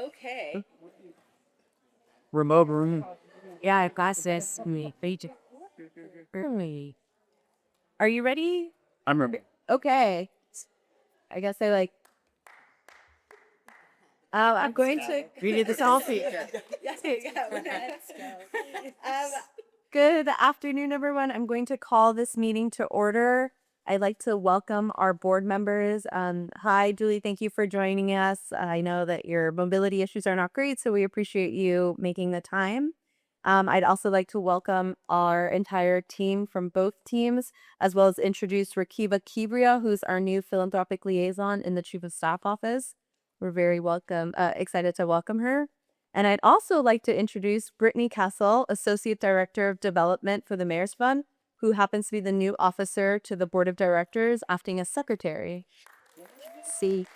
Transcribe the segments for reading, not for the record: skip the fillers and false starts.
Okay. Remote room. Yeah, I got this. Me. Early. Are you ready? I'm remote. Okay. I guess I like. I'm going to read you the selfie. Yes, let's go. Good afternoon, everyone. I'm going to call this meeting to order. I'd like to welcome our board members. Hi, Julie. Thank you for joining us. I know that your mobility issues are not great, so we appreciate you making the time. I'd also like to welcome our entire team from both teams, as well as introduce Rakiba Kibria, who's our new philanthropic liaison in the Chief of Staff office. We're very excited to welcome her. And I'd also like to introduce Brittany Castle, Associate Director of Development for the Mayor's Fund, who happens to be the new officer to the Board of Directors, acting as Secretary. See.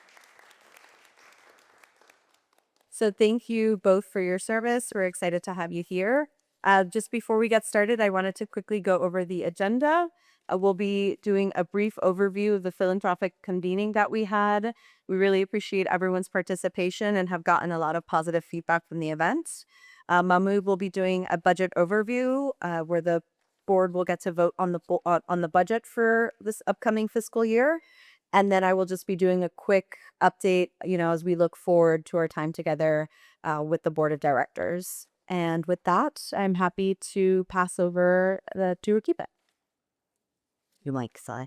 So thank you both for your service. We're excited to have you here. Just before we get started, I wanted to quickly go over the agenda. We'll be doing a brief overview of the philanthropic convening that we had. We really appreciate everyone's participation and have gotten a lot of positive feedback from the event. Mahmoud will be doing a budget overview where the board will get to vote on the budget for this upcoming fiscal year. And then I will just be doing a quick update, as we look forward to our time together with the board of directors. And with that, I'm happy to pass over to Rakiba. You like, Sai?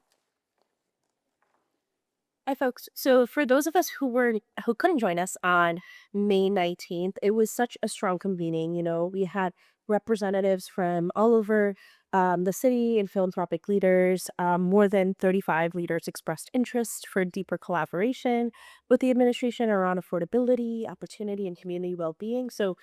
Hi, folks. So for those of us who couldn't join us on May 19th, it was such a strong convening. We had representatives from all over the city and philanthropic leaders. More than 35 leaders expressed interest for deeper collaboration with the administration around affordability, opportunity, and community well-being. So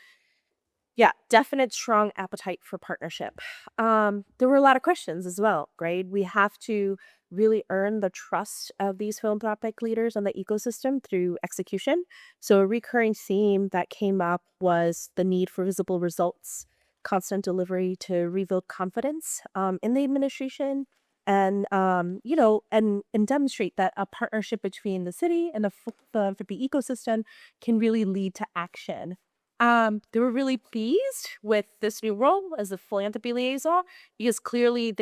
yeah, definite strong appetite for partnership. There were a lot of questions as well, right? We have to really earn the trust of these philanthropic leaders and the ecosystem through execution. So a recurring theme that came up was the need for visible results, constant delivery to rebuild confidence in the administration, and demonstrate that a partnership between the city and the philanthropy ecosystem can really lead to action. They were really pleased with this new role as a philanthropy liaison because clearly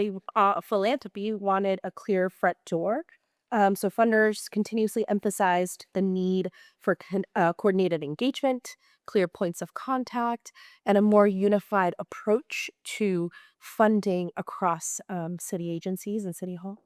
philanthropy wanted a clear front door. So funders continuously emphasized the need for coordinated engagement, clear points of contact, and a more unified approach to funding across city agencies and city hall.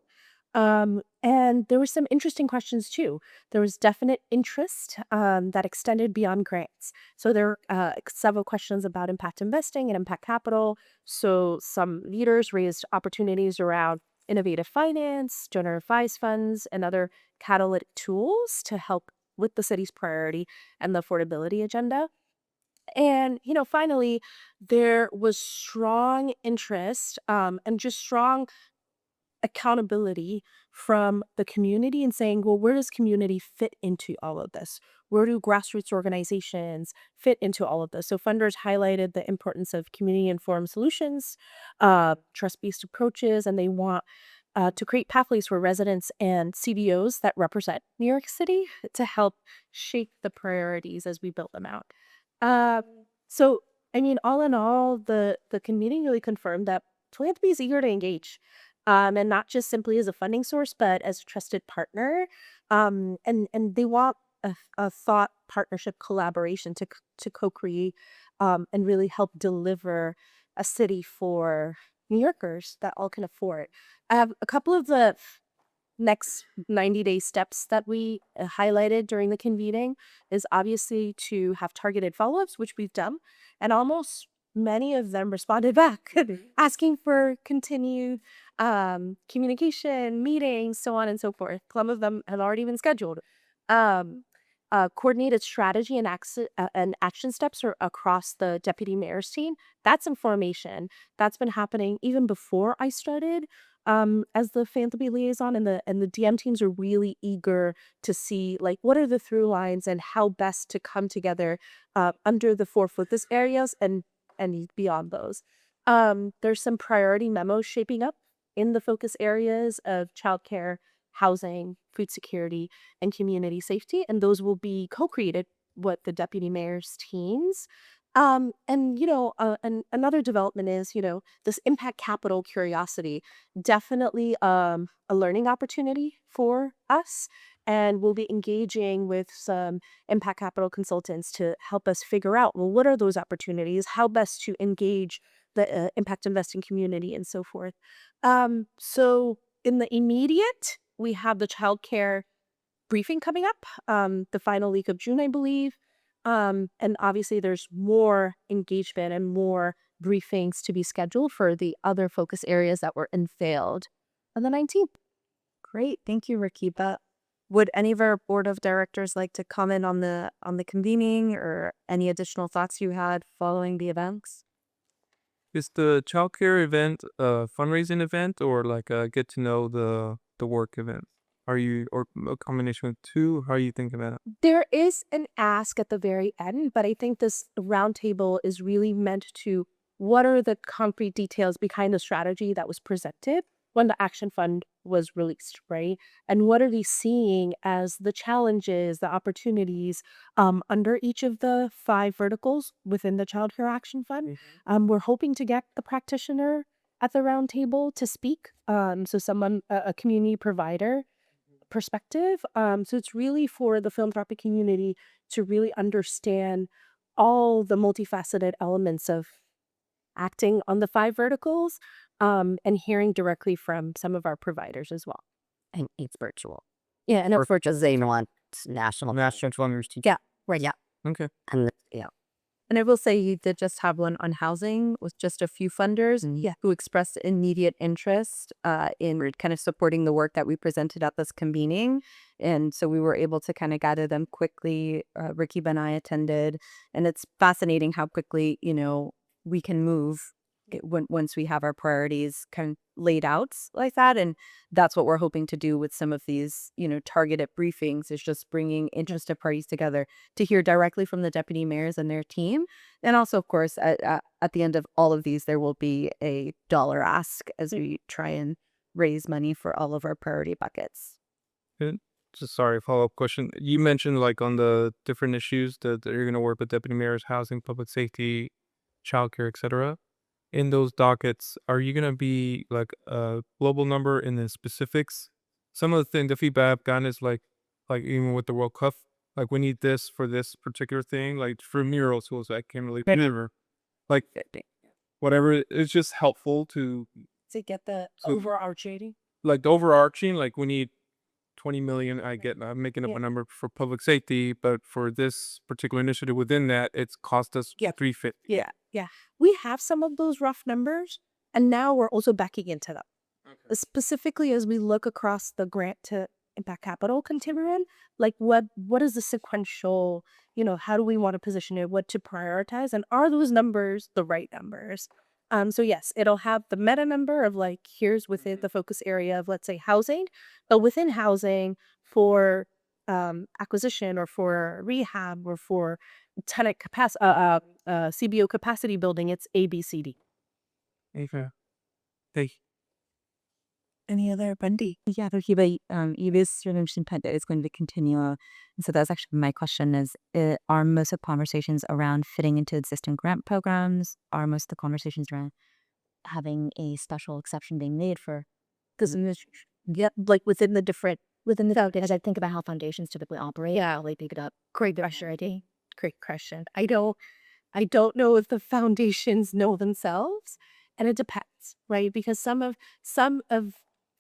And there were some interesting questions too. There was definite interest that extended beyond grants. So there were several questions about impact investing and impact capital. So some leaders raised opportunities around innovative finance, donor advised funds, and other catalytic tools to help with the city's priority and the affordability agenda. And, finally, there was strong interest and just strong accountability from the community and saying, well, where does community fit into all of this? Where do grassroots organizations fit into all of this? So funders highlighted the importance of community-informed solutions, trust-based approaches, and they want to create pathways for residents and CDOs that represent New York City to help shape the priorities as we build them out. Um, so, I mean, all in all, the convening really confirmed that philanthropy is eager to engage, and not just simply as a funding source, but as a trusted partner. And they want a thought partnership collaboration to co-create and really help deliver a city for New Yorkers that all can afford. I have a couple of the next 90-day steps that we highlighted during the convening is obviously to have targeted follow-ups, which we've done, and almost many of them responded back asking for continued communication, meetings, so on and so forth. Some of them have already been scheduled. Um, Coordinated strategy and action steps are across the deputy mayor's team. That's information that's been happening even before I started as the philanthropy liaison, and the DM teams are really eager to see like what are the through lines and how best to come together under the four focus areas and beyond those. There's some priority memos shaping up in the focus areas of childcare, housing, food security, and community safety, and those will be co-created what the deputy mayor's teams. And another development is, this impact capital curiosity, definitely a learning opportunity for us. And we'll be engaging with some impact capital consultants to help us figure out, well, what are those opportunities, how best to engage the impact investing community, and so forth. So in the immediate, we have the childcare briefing coming up, the final week of June, I believe. And obviously, there's more engagement and more briefings to be scheduled for the other focus areas that were unveiled on the 19th. Great. Thank you, Rakiba. Would any of our board of directors like to comment on the convening or any additional thoughts you had following the events? Is the childcare event a fundraising event or like a get to know the work event? Are you or a combination of two? How are you thinking about it? There is an ask at the very end, but I think this roundtable is really meant to, what are the concrete details behind the strategy that was presented when the Action Fund was released, right? And what are they seeing as the challenges, the opportunities under each of the 5 verticals within the Child Care Action Fund? We're hoping to get the practitioner at the roundtable to speak. So someone, a community provider perspective. So it's really for the philanthropic community to really understand all the multifaceted elements of acting on the 5 verticals, and hearing directly from some of our providers as well. And it's virtual. Yeah, and Or because they want national. National funders to Yeah, right. Yeah. Okay. And yeah. And I will say you did just have one on housing with just a few funders who expressed immediate interest in kind of supporting the work that we presented at this convening. And so we were able to kind of gather them quickly. Rakiba and I attended. And it's fascinating how quickly, we can move once we have our priorities kind of laid out like that. And that's what we're hoping to do with some of these, targeted briefings, is just bringing interested parties together to hear directly from the deputy mayors and their team. And also, of course, at the end of all of these, there will be a dollar ask as we try and raise money for all of our priority buckets. Just sorry, follow-up question. You mentioned like on the different issues that you're going to work with deputy mayors, housing, public safety, childcare, etc. In those dockets, are you going to be like a global number in the specifics? Some of the feedback I've gotten is like even with the World Cup, like we need this for this particular thing, like for mural tools, I can't really remember. Like whatever, it's just helpful to get the So- overarching. like the overarching, like we need 20 million. I'm making up a number for public safety, but for this particular initiative within that, it's cost us Yeah. 350. Yeah. We have some of those rough numbers, and now we're also backing into them. Specifically, as we look across the grant to impact capital continuum, like what is the sequential, how do we want to position it, what to prioritize, and are those numbers the right numbers? So yes, it'll have the meta number of like, here's within the focus area of, let's say, housing, but within housing for acquisition or for rehab or for tenant capacity, CBO capacity building, it's ABCD. Okay. Thank you. Any other Bundy? Yeah, Rakiba, Ibis is going to continue. And so that's actually my question is, are most of the conversations around fitting into existing grant programs? Are most of the conversations around having a special exception being made for? Because like within the As I think about how foundations typically operate, how they pick it up. great question. Great question. I don't know if the foundations know themselves, and it depends, right? Because some of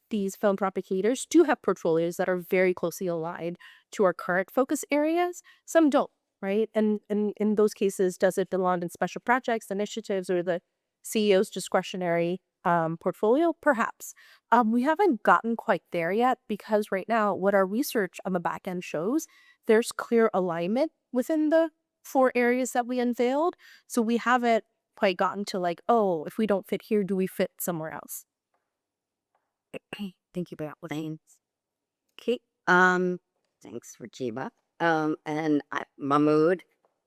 these philanthropic leaders do have portfolios that are very closely aligned to our current focus areas. Some don't, right? And in those cases, does it belong in special projects, initiatives, or the CEO's discretionary portfolio? Perhaps. We haven't gotten quite there yet, because right now what our research on the back end shows, there's clear alignment within the 4 areas that we unveiled. So we haven't quite gotten to like, oh, if we don't fit here, do we fit somewhere else? Thank you, Lane. Okay. Thanks, Rajiba. And Mahmoud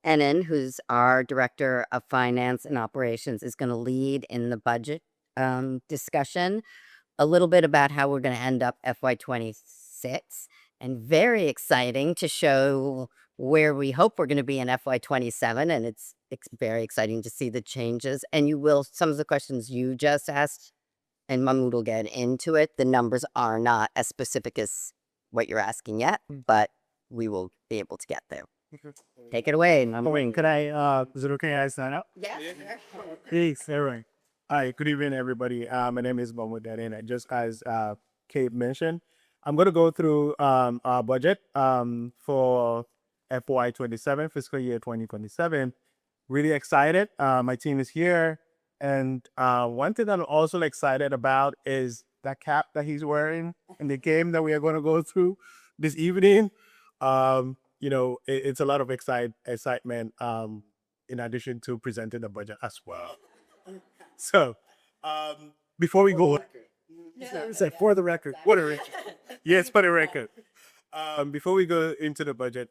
Enan, who's our Director of Finance and Operations, is going to lead in the budget discussion, a little bit about how we're going to end up FY26, and very exciting to show where we hope we're going to be in FY27, and it's very exciting to see the changes. And you will some of the questions you just asked, and Mahmood will get into it. The numbers are not as specific as what you're asking yet, but we will be able to get there. Take it away, Mahmood. Wait, could I, is it okay I sign up? Yes. Thanks, everyone. Hi, good evening, everybody. My name is Mahmoud Darin, and just as Kate mentioned, I'm going to go through our budget for FY27, fiscal year 2027. Really excited. My team is here. And one thing that I'm also excited about is that cap that he's wearing in the game that we are going to go through this evening. It's a lot of excitement in addition to presenting the budget as well. So, before we go, for the record, yes, for the record. Before we go into the budget,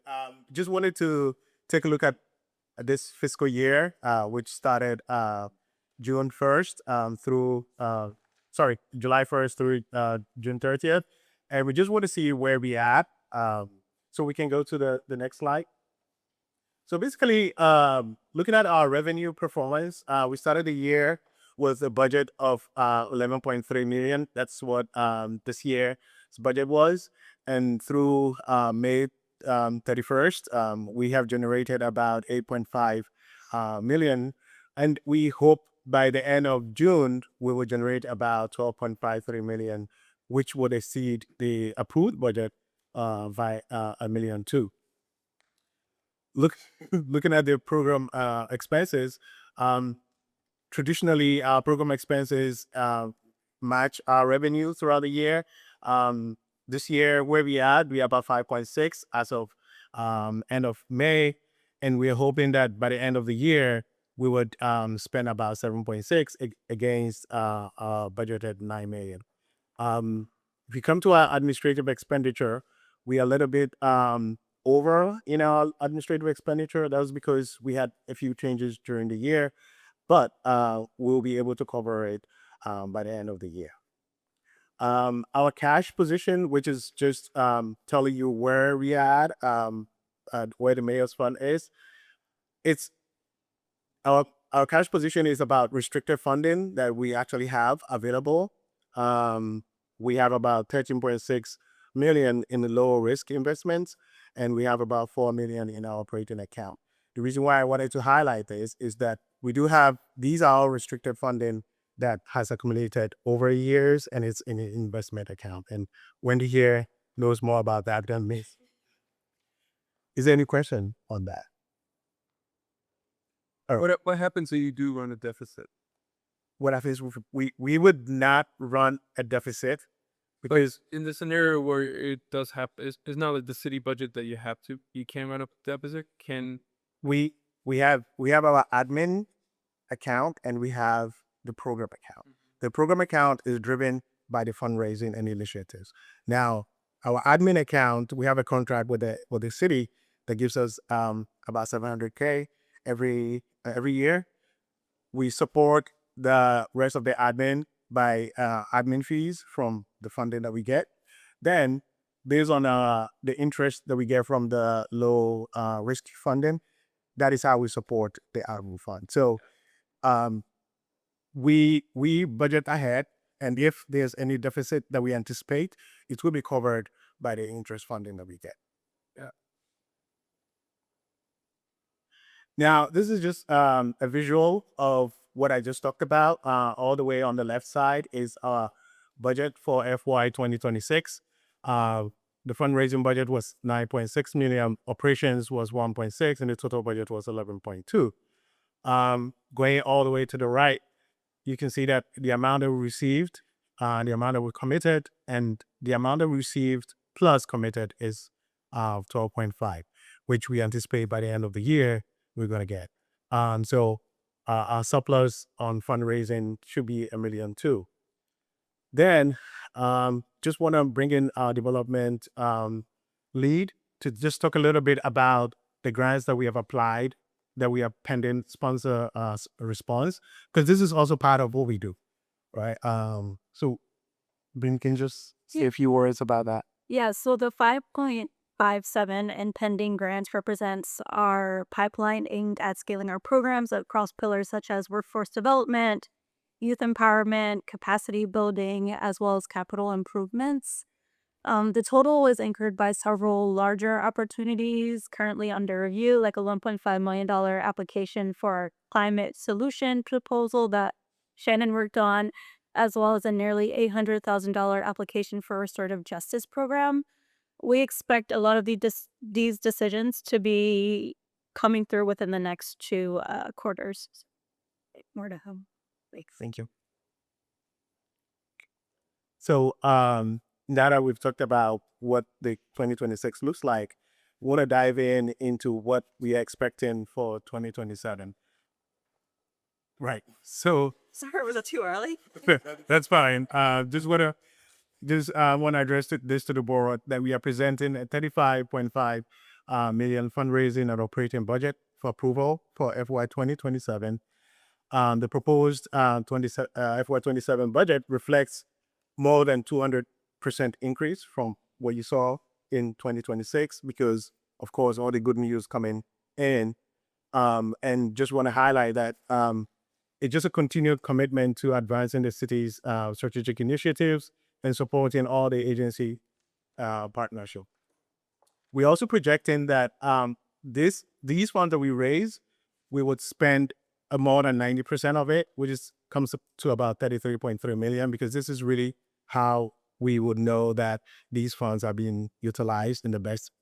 just wanted to take a look at this fiscal year, which started June 1st through, July 1st through June 30th. And we just want to see where we at. So we can go to the next slide. So basically, looking at our revenue performance, we started the year with a budget of 11.3 million. That's what this year's budget was. And through May 31st, we have generated about 8.5 million. And we hope by the end of June, we will generate about 12.53 million, which would exceed the approved budget by $1.2 million. Looking at the program expenses, traditionally our program expenses match our revenue throughout the year. This year, where we are about 5.6 as of end of May, and we are hoping that by the end of the year we would spend about 7.6 against our budgeted 9 million. If we come to our administrative expenditure, we are a little bit over in our administrative expenditure. That was because we had a few changes during the year, but we'll be able to cover it by the end of the year. Our cash position, which is just telling you where we are at, where the mayor's fund is, it's our cash position is about restricted funding that we actually have available. We have about 13.6 million in the low risk investments, and we have about 4 million in our operating account. The reason why I wanted to highlight this is that we do have, these are all restricted funding that has accumulated over years, and it's in an investment account. And Wendy here knows more about that than me. Is there any question on that? What happens if you do run a deficit? What happens? We would not run a deficit because In the scenario where it does happen, it's not like the city budget that you can't run a deficit. we have our admin account and we have the program account. The program account is driven by the fundraising and initiatives. Now, our admin account, we have a contract with the city that gives us about $700K every year. We support the rest of the admin by admin fees from the funding that we get. Then, based on the interest that we get from the low risk funding, that is how we support the admin fund. So we budget ahead, and if there's any deficit that we anticipate, it will be covered by the interest funding that we get. Yeah. Now, this is just a visual of what I just talked about. All the way on the left side is our budget for FY 2026. The fundraising budget was 9.6 million, operations was 1.6, and the total budget was 11.2. Going all the way to the right, you can see that the amount that we received, the amount that we committed, and the amount that we received plus committed is 12.5, which we anticipate by the end of the year we're going to get. So our surplus on fundraising should be $1.2 million. Then just want to bring in our development lead to just talk a little bit about the grants that we have applied, that we are pending sponsor response, because this is also part of what we do, right? So Ben, can you just say a few words about that? Yeah, so the 5.5 57 and pending grants represents our pipeline aimed at scaling our programs across pillars such as workforce development, youth empowerment, capacity building, as well as capital improvements. The total is anchored by several larger opportunities currently under review, like a $1.5 million application for our climate solution proposal that Shannon worked on, as well as a nearly $800,000 application for a restorative justice program. We expect a lot of these decisions to be coming through within the next 2 quarters. More to come. Thanks. Thank you. So now that we've talked about what the 2026 looks like, we want to dive into what we are expecting for 2027. Right. So Sorry, was it too early? that's fine. Just want to address this to the board that we are presenting a 35.5 million fundraising and operating budget for approval for FY 2027. The proposed FY 27 budget reflects more than 200% increase from what you saw in 2026 because, of course, all the good news coming in. And just want to highlight that it's just a continued commitment to advancing the city's strategic initiatives and supporting all the agency partnership. We're also projecting that these funds that we raise, we would spend more than 90% of it, which comes up to about 33.3 million, because this is really how we would know that these funds are being utilized in the best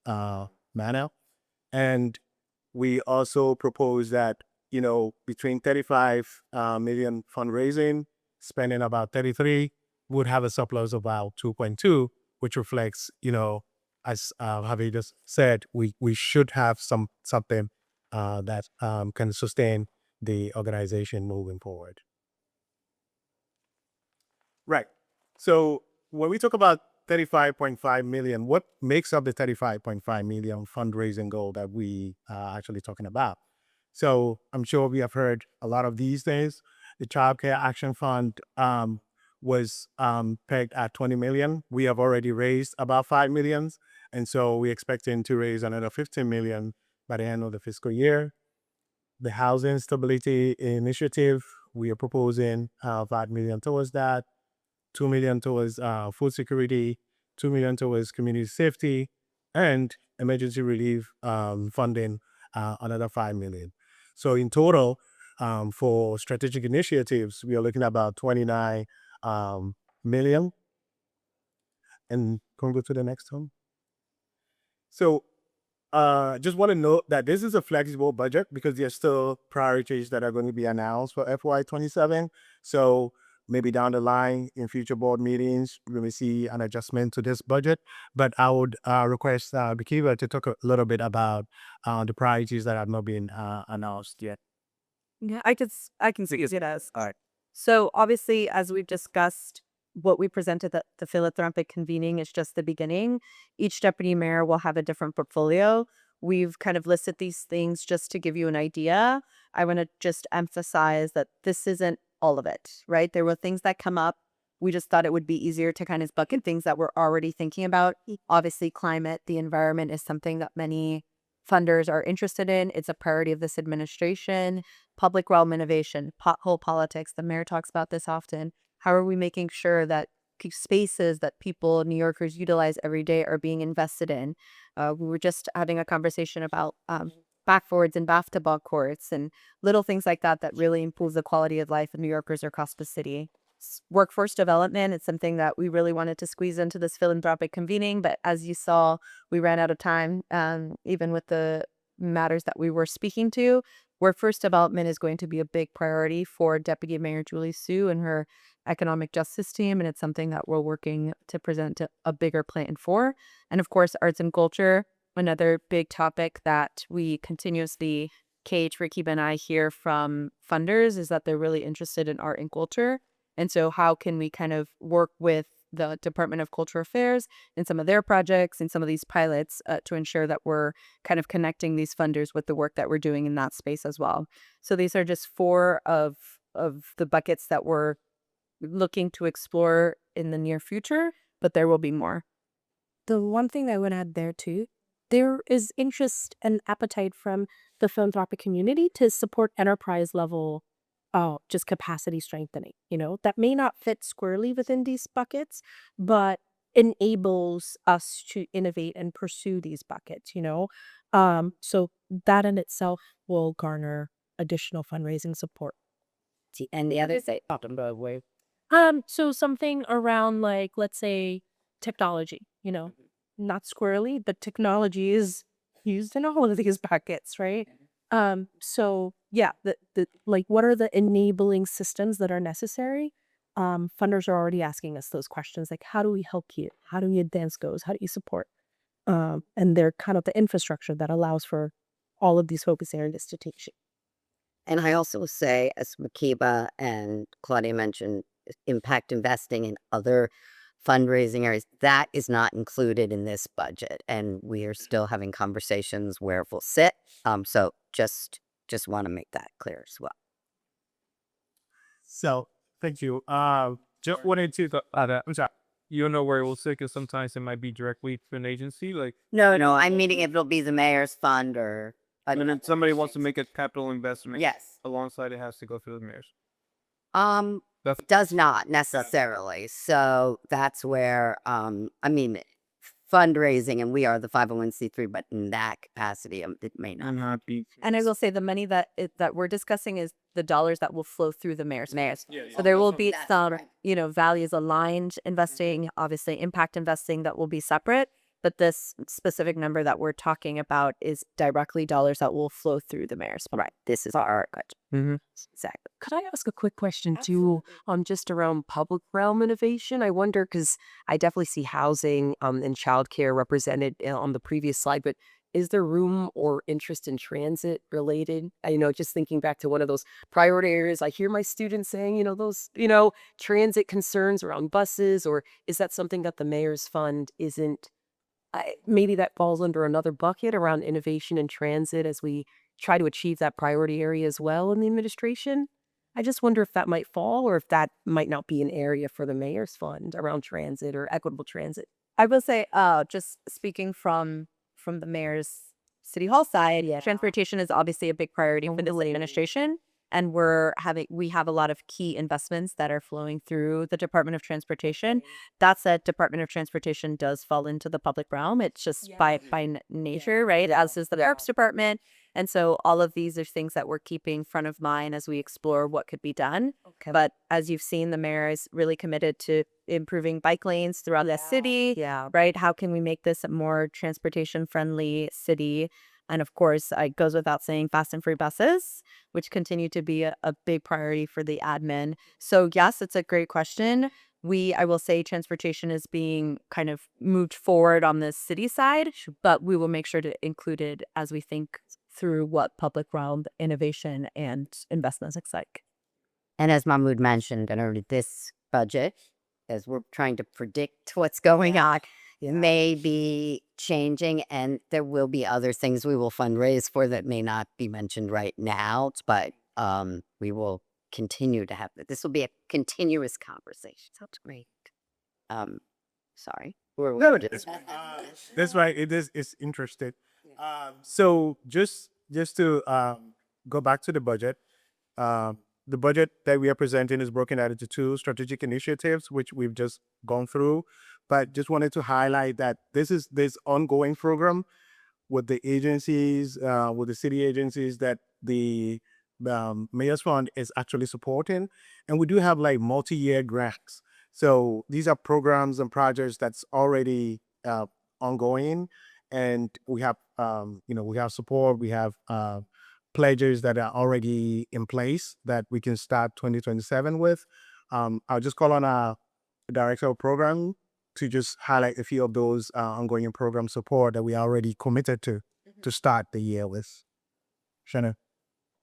manner. And we also propose that, between 35 million fundraising, spending about 33, would have a surplus of about 2.2, which reflects, as Javi just said, we should have something that can sustain the organization moving forward. Right. So when we talk about 35.5 million, what makes up the 35.5 million fundraising goal that we are actually talking about? So I'm sure we have heard a lot of these things. The Child Care Action Fund was pegged at 20 million. We have already raised about 5 million. And so we're expecting to raise another 15 million by the end of the fiscal year. The Housing Stability Initiative, we are proposing 5 million towards that, 2 million towards food security, 2 million towards community safety, and emergency relief funding, another 5 million. So in total, for strategic initiatives, we are looking at about 29 million. And can we go to the next one? So just want to note that this is a flexible budget because there are still priorities that are going to be announced for FY 27. So maybe down the line in future board meetings, we may see an adjustment to this budget. But I would request Bikiva to talk a little bit about the priorities that have not been announced yet. Yeah, I can see it as. All right. So obviously, as we've discussed, what we presented at the philanthropic convening is just the beginning. Each deputy mayor will have a different portfolio. We've kind of listed these things just to give you an idea. I want to just emphasize that this isn't all of it, right? There were things that come up. We just thought it would be easier to kind of bucket things that we're already thinking about. Obviously, climate, the environment is something that many funders are interested in. It's a priority of this administration. Public realm innovation, pothole politics, the mayor talks about this often. How are we making sure that spaces that people, New Yorkers, utilize every day are being invested in? We were just having a conversation about backboards and basketball courts and little things like that that really improve the quality of life of New Yorkers across the city. Workforce development, it's something that we really wanted to squeeze into this philanthropic convening, but as you saw, we ran out of time, even with the matters that we were speaking to. Workforce development is going to be a big priority for Deputy Mayor Julie Su and her economic justice team, and it's something that we're working to present a bigger plan for. And of course, arts and culture, another big topic that we continuously Kate, Rakiba, and I hear from funders is that they're really interested in art and culture. And so how can we kind of work with the Department of Cultural Affairs in some of their projects and some of these pilots to ensure that we're kind of connecting these funders with the work that we're doing in that space as well. So these are just 4 of the buckets that we're looking to explore in the near future, but there will be more. The one thing I would add there too there is interest and appetite from the philanthropic community to support enterprise level just capacity strengthening, that may not fit squarely within these buckets, but enables us to innovate and pursue these buckets. So that in itself will garner additional fundraising support. And the other say, So something around like, let's say, technology, not squarely, but technology is used in all of these buckets, right? So yeah, the like what are the enabling systems that are necessary? Funders are already asking us those questions, like how do we help you? How do we advance goals? How do you support? And they're kind of the infrastructure that allows for all of these focus areas to take shape. and I also will say, as Makiba and Claudia mentioned, impact investing in other fundraising areas, that is not included in this budget. And we are still having conversations where it will sit. So just want to make that clear as well. So thank you. Just wanted to I'm sorry. You don't know where it will sit because sometimes it might be directly to an agency. Like, No, I'm meaning if it'll be the mayor's fund or. and then somebody wants to make a capital investment. Yes. Alongside, it has to go through the mayor's. That's Does not necessarily. So that's where, fundraising, and we are the 501c3, but in that capacity, it may not. be. And I will say the money that we're discussing is the dollars that will flow through the mayor's fund. So there will be That's some, right. values aligned investing, obviously impact investing that will be separate. But this specific number that we're talking about is directly dollars that will flow through the mayor's fund. Right. This is our budget. Mm-hmm. Exactly. Could I ask a quick question too, just around public realm innovation? I wonder because I definitely see housing and childcare represented on the previous slide, but is there room or interest in transit related? Just thinking back to one of those priority areas, I hear my students saying, those, transit concerns around buses, or is that something that the mayor's fund isn't? Maybe that falls under another bucket around innovation and transit as we try to achieve that priority area as well in the administration. I just wonder if that might fall or if that might not be an area for the mayor's fund around transit or equitable transit. I will say, just speaking from the mayor's city hall side, transportation is obviously a big priority for the city administration. And we have a lot of key investments that are flowing through the Department of Transportation. That said, Department of Transportation does fall into the public realm. It's just by nature, right? As is the Parks Department. And so all of these are things that we're keeping front of mind as we explore what could be done. Okay. But as you've seen, the mayor is really committed to improving bike lanes throughout the city. Yeah. Right? How can we make this a more transportation friendly city? And of course, it goes without saying, fast and free buses, which continue to be a big priority for the admin. So yes, it's a great question. I will say transportation is being kind of moved forward on the city side, but we will make sure to include it as we think through what public realm innovation and investments looks like. And as Mahmoud mentioned, in already this budget, as we're trying to predict what's going on, it may be changing, and there will be other things we will fundraise for that may not be mentioned right now, but we will continue to have this. Will be a continuous conversation. Sounds great. Sorry. That's right. It's interesting. So just to go back to the budget, the budget that we are presenting is broken out into two strategic initiatives, which we've just gone through. But just wanted to highlight that this ongoing program with the agencies, with the city agencies that the Mayor's Fund is actually supporting. And we do have like multi-year grants. So these are programs and projects that's already ongoing. And we have, we have support, we have pledges that are already in place that we can start 2027 with. I'll just call on our director of program to just highlight a few of those ongoing program support that we are already committed to start the year with. Shannon.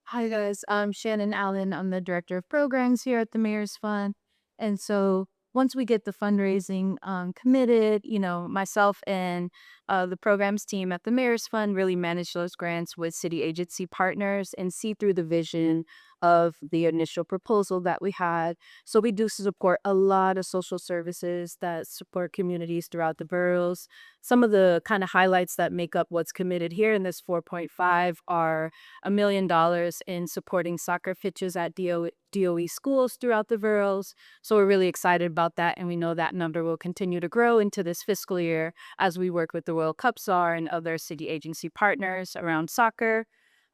Hi guys, I'm Shannon Allen. I'm the director of programs here at the Mayor's Fund. And so once we get the fundraising committed, myself and The programs team at the Mayor's Fund really manage those grants with city agency partners and see through the vision of the initial proposal that we had. So we do support a lot of social services that support communities throughout the boroughs. Some of the kind of highlights that make up what's committed here in this 4.5 are $1 million in supporting soccer pitches at DOE schools throughout the boroughs. So we're really excited about that, and we know that number will continue to grow into this fiscal year as we work with the World Cup Czar and other city agency partners around soccer.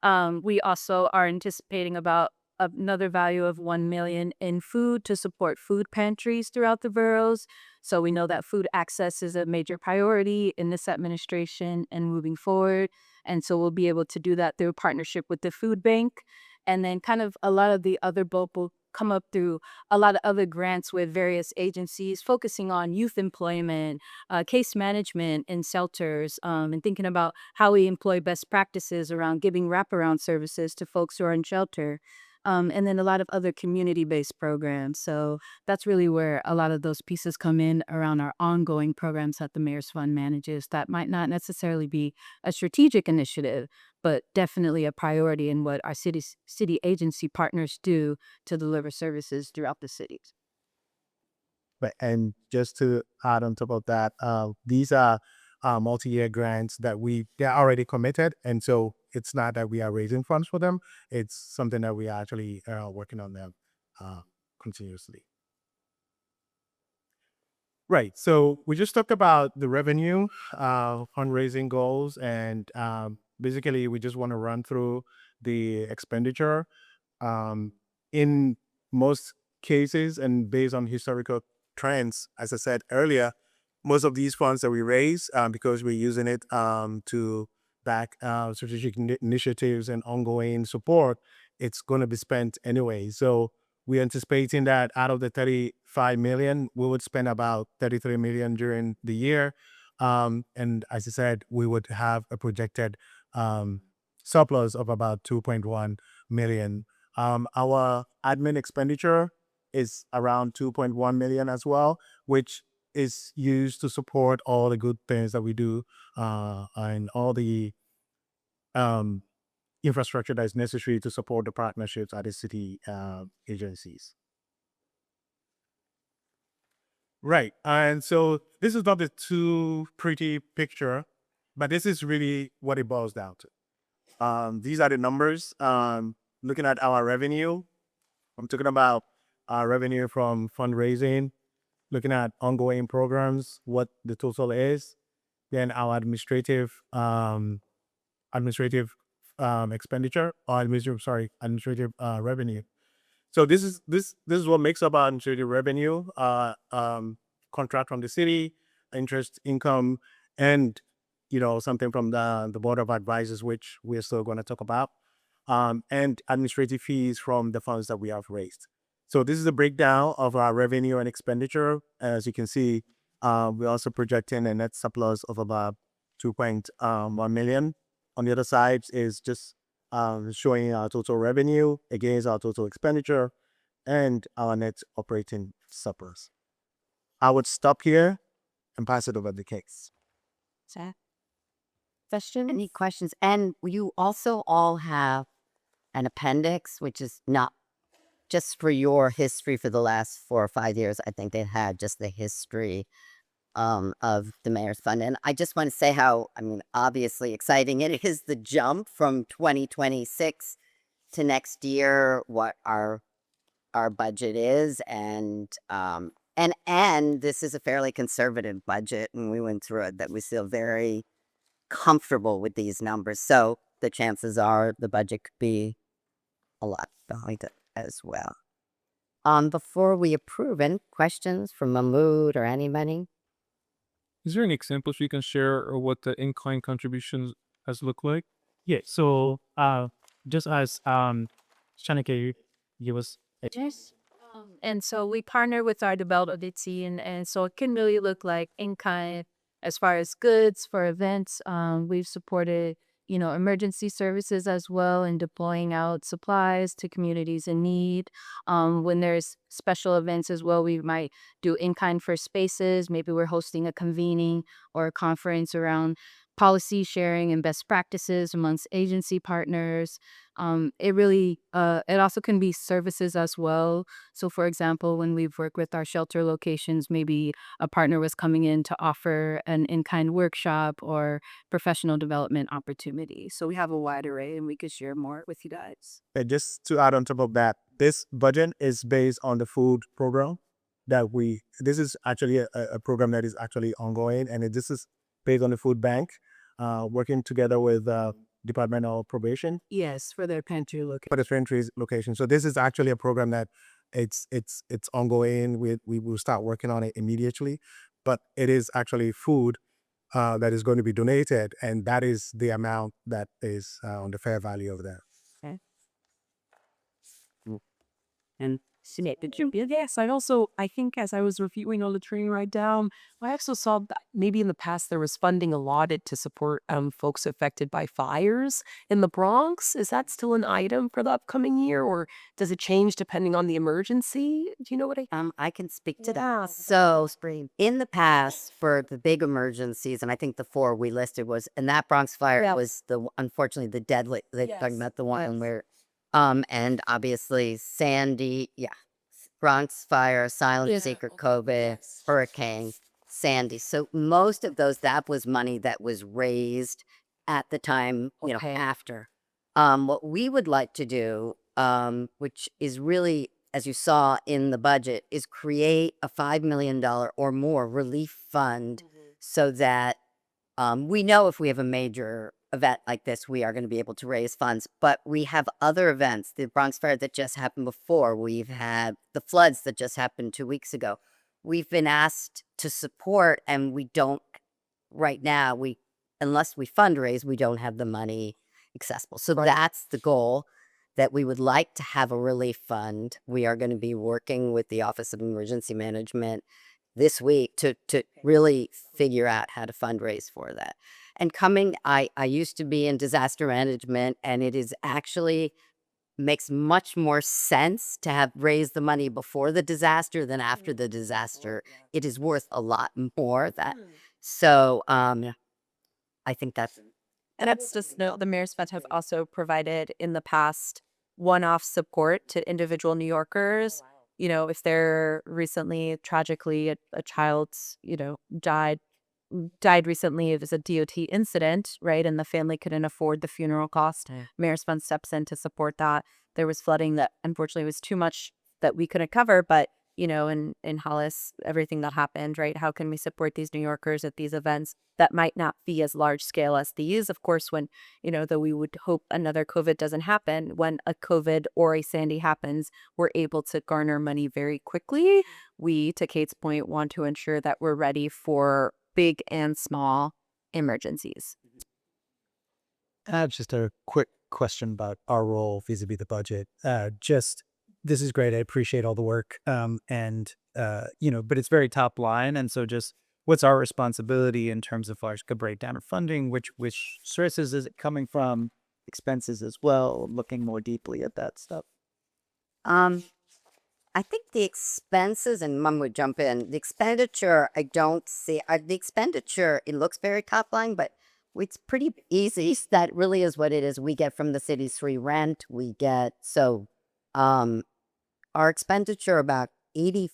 We also are anticipating about another value of 1 million in food to support food pantries throughout the boroughs. So we know that food access is a major priority in this administration and moving forward. And so we'll be able to do that through a partnership with the food bank. And then kind of a lot of the other bulk will come up through a lot of other grants with various agencies focusing on youth employment, case management in shelters, and thinking about how we employ best practices around giving wraparound services to folks who are in shelter. And then a lot of other community-based programs. So that's really where a lot of those pieces come in around our ongoing programs that the Mayor's Fund manages that might not necessarily be a strategic initiative, but definitely a priority in what our city agency partners do to deliver services throughout the cities. But and just to add on top of that, these are multi-year grants that they're already committed, and so it's not that we are raising funds for them. It's something that we are actually working on them continuously. Right. So we just talked about the revenue, fundraising goals, and basically we just want to run through the expenditure. In most cases, and based on historical trends, as I said earlier, most of these funds that we raise, because we're using it to back strategic initiatives and ongoing support, it's going to be spent anyway. So we're anticipating that out of the 35 million, we would spend about 33 million during the year. And as I said, we would have a projected surplus of about 2.1 million. Our admin expenditure is around 2.1 million as well, which is used to support all the good things that we do and all the infrastructure that is necessary to support the partnerships at the city agencies. Right. And so this is not a too pretty picture, but this is really what it boils down to. These are the numbers. Looking at our revenue, I'm talking about our revenue from fundraising, looking at ongoing programs, what the total is, then our administrative expenditure, or administrative revenue. So this is what makes up our administrative revenue, contract from the city, interest income, and something from the board of advisors, which we're still going to talk about, and administrative fees from the funds that we have raised. So this is a breakdown of our revenue and expenditure. As you can see, we're also projecting a net surplus of about 2.1 million. On the other side is just showing our total revenue against our total expenditure and our net operating surplus. I would stop here and pass it over to Case. Questions? Any questions? And you also all have an appendix, which is not just for your history for the last 4 or 5 years. I think they had just the history of the Mayor's Fund. And I just want to say how, obviously exciting it is, the jump from 2026 to next year, what our budget is. And this is a fairly conservative budget, and we went through it, that we feel very comfortable with these numbers. So the chances are the budget could be a lot behind it as well. Before we approve, any questions from Mahmoud or anybody? Is there any examples you can share or what the in-kind contributions has looked like? Yeah, so just as Shanike gave us And so we partner with our development team, and so it can really look like in kind as far as goods for events. We've supported emergency services as well and deploying out supplies to communities in need. When there's special events as well, we might do in-kind for spaces. Maybe we're hosting a convening or a conference around policy sharing and best practices amongst agency partners. It also can be services as well. So, for example, when we've worked with our shelter locations, maybe a partner was coming in to offer an in-kind workshop or professional development opportunity. So we have a wide array and we could share more with you guys. And just to add on top of that, this budget is based on the food program this is actually a program that is actually ongoing, and this is based on the food bank, working together with departmental probation Yes, for their pantry look. for the pantries location. So this is actually a program that it's ongoing. We will start working on it immediately, but it is actually food that is going to be donated, and that is the amount that is on the fair value of that. And Sinead, did you? Yes, I think as I was reviewing all the training right down, I also saw that maybe in the past there was funding allotted to support folks affected by fires in the Bronx. Is that still an item for the upcoming year, or does it change depending on the emergency? Do you know what I can speak to Yeah. that. So, in the past, for the big emergencies, and I think the 4 we listed was, and that Bronx fire Yeah. was unfortunately the deadly. They're talking Yes. about the one Yes. where, and obviously Sandy, Bronx fire, Silent Yeah. Seeker, COVID, Hurricane, Sandy. So most of those, that was money that was raised at the time, Okay. after. What we would like to do, which is really, as you saw in the budget, is create a $5 million or more relief fund so that we know if we have a major event like this, we are going to be able to raise funds. But we have other events, the Bronx Fire that just happened before. We've had the floods that just happened 2 weeks ago. We've been asked to support, and we don't right now. Unless we fundraise, we don't have the money accessible. So that's the goal, that we would like to have a relief fund. We are going to be working with the Office of Emergency Management this week to really figure out how to fundraise for that. And I used to be in disaster management, and it is actually makes much more sense to have raised the money before the disaster than after the disaster. It is worth a lot more that. So I think that's And that's just note the Mayor's Fund have also provided in the past one-off support to individual New Yorkers. If they're recently, tragically, a child, died recently. It was a DOT incident, right? And the family couldn't afford the funeral cost. Mayor's Fund steps in to support that. There was flooding that unfortunately was too much that we couldn't cover, but in Hollis, everything that happened, right? How can we support these New Yorkers at these events that might not be as large scale as these? Of course, when, though we would hope another COVID doesn't happen, when a COVID or a Sandy happens, we're able to garner money very quickly. We, to Kate's point, want to ensure that we're ready for big and small emergencies. Just a quick question about our role vis-a-vis the budget. This is great. I appreciate all the work. But it's very top line. And so just what's our responsibility in terms of like a breakdown of funding? Which sources is it coming from? Expenses as well, looking more deeply at that stuff. I think the expenses, and Mom would jump in, the expenditure, I don't see, the expenditure, it looks very top line, but it's pretty easy. That really is what it is. We get from the city's free rent. Our expenditure, about 85%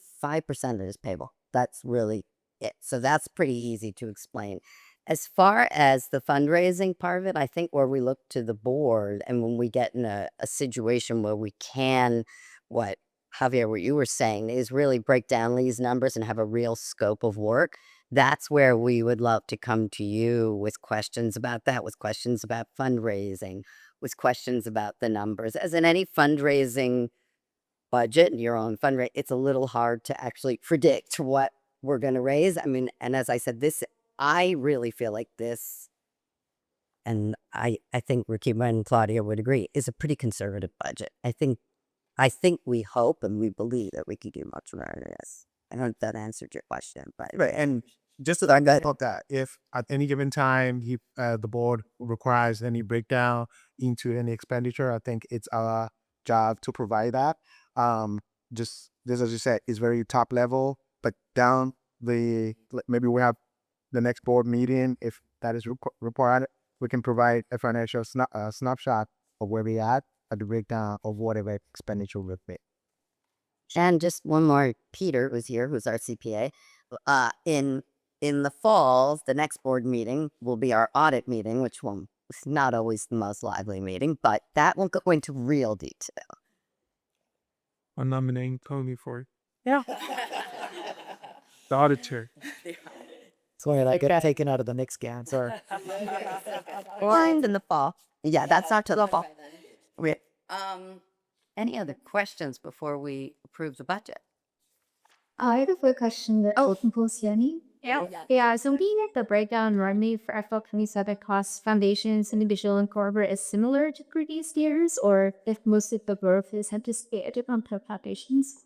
of it is payable. That's really it. So that's pretty easy to explain. As far as the fundraising part of it, I think where we look to the board, and when we get in a situation where we can, what Javier, what you were saying, is really break down these numbers and have a real scope of work. That's where we would love to come to you with questions about that, with questions about fundraising, with questions about the numbers. As in any fundraising budget and your own fundraising, it's a little hard to actually predict what we're going to raise. I mean, and as I said, I really feel like this, and I think Rakiba and Claudia would agree, is a pretty conservative budget. I think we hope and we believe that we can do much more. Yes. I don't know if that answered your question, but Right. And just to that if at any given time the board requires any breakdown into any expenditure, I think it's our job to provide that. Just this, as you said, is very top level, but down maybe we have the next board meeting, if that is required, we can provide a financial snapshot of where we at the breakdown of whatever expenditure we've made. And just one more, Peter was here, who's our CPA. In the fall, the next board meeting will be our audit meeting, which will it's not always the most lively meeting, but that will go into real detail. I'm nominating Tony for it. Yeah. The auditor. Sorry, I get taken out of the next GAN. Sorry. Lines in the fall. Yeah, that's not till The fall. Wait, any other questions before we approve the budget? I have a question that open pulse Jenny. Yeah, so looking at the breakdown normally for FL 27 costs, foundations, individual and corporate is similar to previous years, or if most of the growth is anticipated on foundations?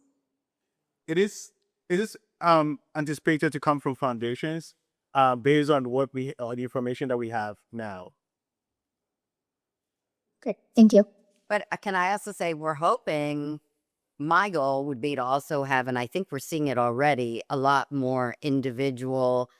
It is anticipated to come from foundations based on the information that we have now. Okay, thank you. But can I also say we're hoping, my goal would be to also have, and I think we're seeing it already, a lot more individual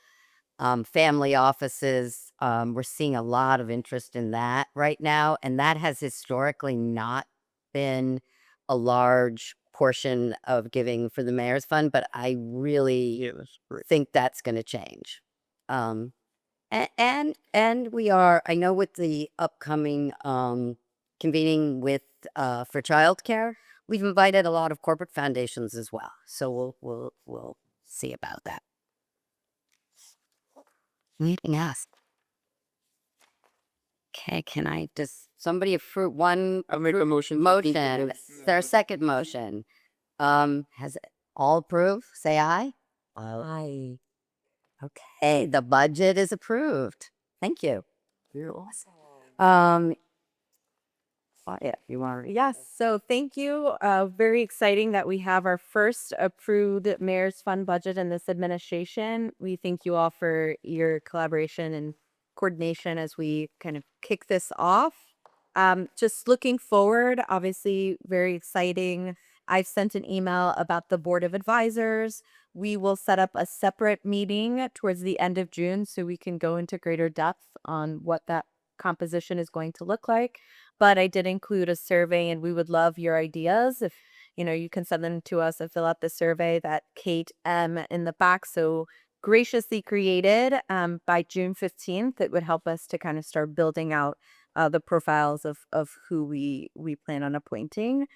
family offices. We're seeing a lot of interest in that right now, and that has historically not been a large portion of giving for the mayor's fund, but I really think that's going to change. And we are, I know with the upcoming convening with for childcare, we've invited a lot of corporate foundations as well. So we'll see about that. Anything else? Okay, can I just somebody approve one? I'll make a motion. Motion. Is there a second motion? Has it all approved? Say aye. Aye. Okay, the budget is approved. Thank you. Yeah, you want to. Yes. So thank you. Very exciting that we have our first approved Mayor's Fund budget in this administration. We thank you all for your collaboration and coordination as we kind of kick this off. Just looking forward, obviously very exciting. I've sent an email about the Board of Advisors. We will set up a separate meeting towards the end of June so we can go into greater depth on what that composition is going to look like. But I did include a survey, and we would love your ideas. If you can send them to us and fill out the survey that Kate M in the back so graciously created by June 15th. It would help us to kind of start building out the profiles of who we plan on appointing.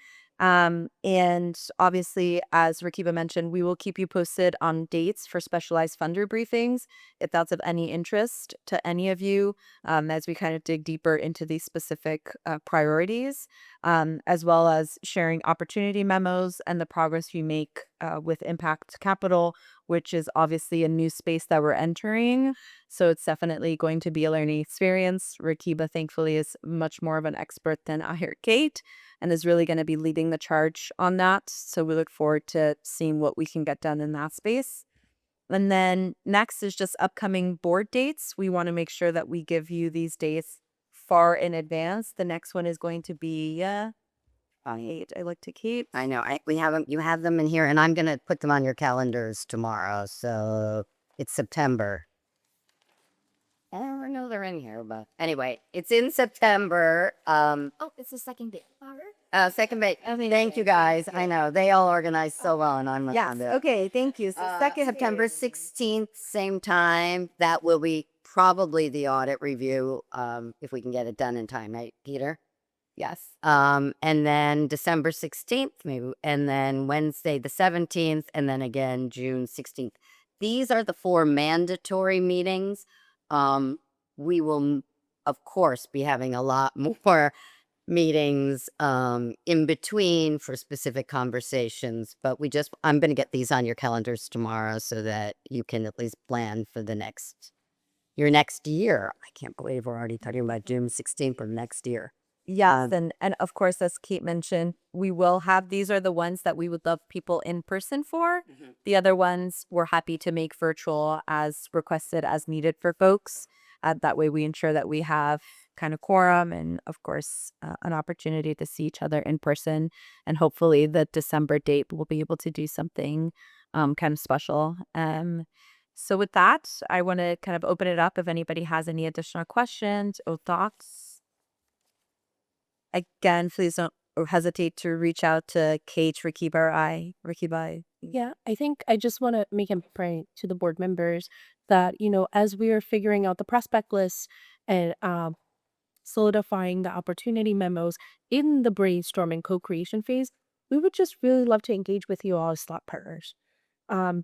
And obviously, as Rakiba mentioned, we will keep you posted on dates for specialized funder briefings, if that's of any interest to any of you, as we kind of dig deeper into these specific priorities, as well as sharing opportunity memos and the progress we make with Impact Capital, which is obviously a new space that we're entering. So it's definitely going to be a learning experience. Rakiba, thankfully, is much more of an expert than I or Kate, and is really going to be leading the charge on that. So we look forward to seeing what we can get done in that space. And then next is just upcoming board dates. We want to make sure that we give you these dates far in advance. The next one is going to be Kate. I look to Kate. I know. We have them. You have them in here, and I'm gonna put them on your calendars tomorrow. So it's September. I don't know they're in here, but anyway, it's in September. Oh, it's the second day. Second base. Thank you guys. I know they all organized so well, and I'm Yes. Okay. Thank you. So second September 16th, same time. That will be probably the audit review, if we can get it done in time, right, Peter? Yes. And then December 16th, maybe, and then Wednesday the 17th, and then again June 16th. These are the 4 mandatory meetings. We will, of course, be having a lot more meetings in between for specific conversations, but I'm going to get these on your calendars tomorrow so that you can at least plan for your next year. I can't believe we're already talking about June 16th for next year. Yes, and of course, as Kate mentioned, we will have these are the ones that we would love people in person for. The other ones we're happy to make virtual as requested as needed for folks. That way, we ensure that we have kind of quorum and, of course, an opportunity to see each other in person. And hopefully, the December date we'll be able to do something kind of special. So with that, I want to kind of open it up if anybody has any additional questions or thoughts. Again, please don't hesitate to reach out to Kate, Rakiba, or I. Rakiba. Yeah, I think I just want to make a point to the board members that, as we are figuring out the prospect list and solidifying the opportunity memos in the brainstorming co-creation phase, we would just really love to engage with you all as slot partners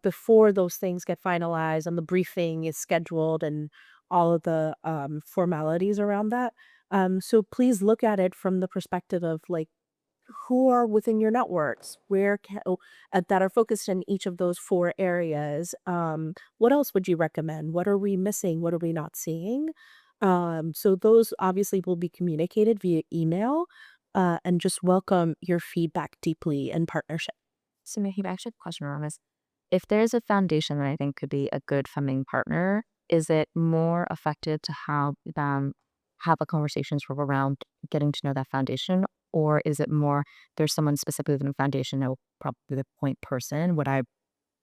before those things get finalized and the briefing is scheduled and all of the formalities around that. So please look at it from the perspective of like who are within your networks, that are focused in each of those 4 areas. What else would you recommend? What are we missing? What are we not seeing? So those obviously will be communicated via email, and just welcome your feedback deeply in partnership. So maybe actually a question around this. If there's a foundation that I think could be a good funding partner, is it more effective to have them have a conversations around getting to know that foundation? Or is it more there's someone specifically within the foundation that will probably be the point person? Would I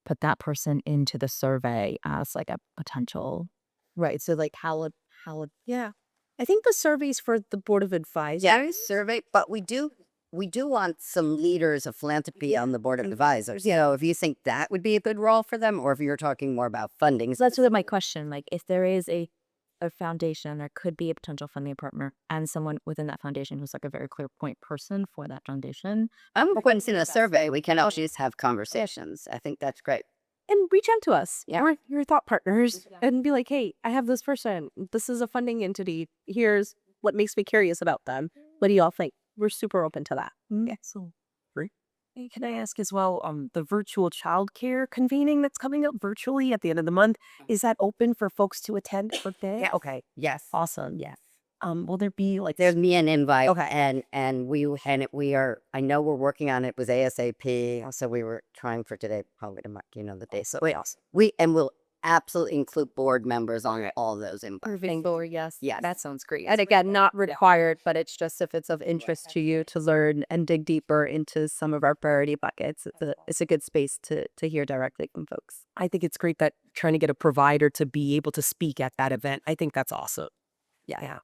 put that person into the survey as like a potential? Right. So like how would Yeah. I think the surveys for the Board of Advisors. Yeah, survey, but we do want some leaders of philanthropy on the board of advisors. If you think that would be a good role for them, or if you're talking more about funding. So that's really my question. Like if there is a foundation, there could be a potential funding partner and someone within that foundation who's like a very clear point person for that foundation. I'm going to a survey. We can always have conversations. I think that's great. And reach out to us. Yeah. We're your thought partners and be like, hey, I have this person. This is a funding entity. Here's what makes me curious about them. What do y'all think? We're super open to that. Excellent. Great. Hey, can I ask as well, the virtual childcare convening that's coming up virtually at the end of the month, is that open for folks to attend for day? Yeah. Okay. Yes. Awesome. Yes. Will there be like There's me an invite. Okay. And we are, I know we're working on it with ASAP. So we were trying for today, probably tomorrow, the day. So we'll absolutely include board members on all those invites. yes. Yes. That sounds great. And again, not required, but it's just if it's of interest to you to learn and dig deeper into some of our priority buckets. It's a good space to hear directly from folks. I think it's great that trying to get a provider to be able to speak at that event. I think that's awesome. Yeah.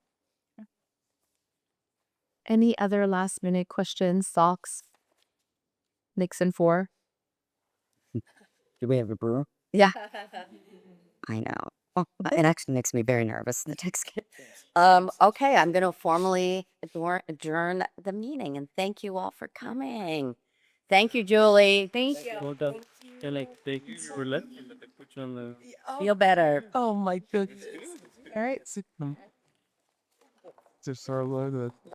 Any other last minute questions, thoughts? Nixon 4. Do we have a brewer? Yeah. I know. Oh, it actually makes me very nervous. The text. Okay, I'm going to formally adjourn the meeting, and thank you all for coming. Thank you, Julie. Thank you. Well done. And like they were let put you on the Feel better. Oh my goodness. All right. just our logo.